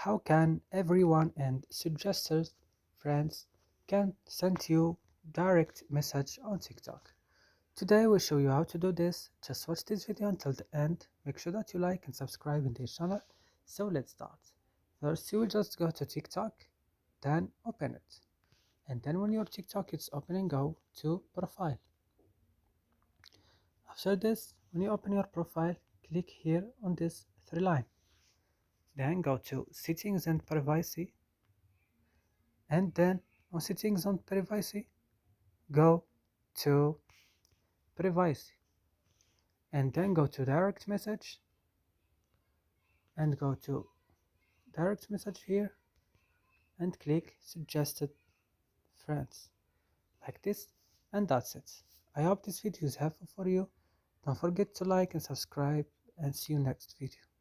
how can everyone and suggested friends can send you direct message on TikTok. Today we'll show you how to do this. Just watch this video until the end. Make sure that you like and subscribe in this channel. So let's start. First you will just go to TikTok, then open it. And then when your TikTok is opening, go to profile. After this, when you open your profile, click here on this three line. Then go to settings and privacy, and then on settings and privacy go to privacy, and then go to direct message and go to direct message here and click suggested friends like this, and that's it. I hope this video is helpful for you. Don't forget to like and subscribe, and see you next video.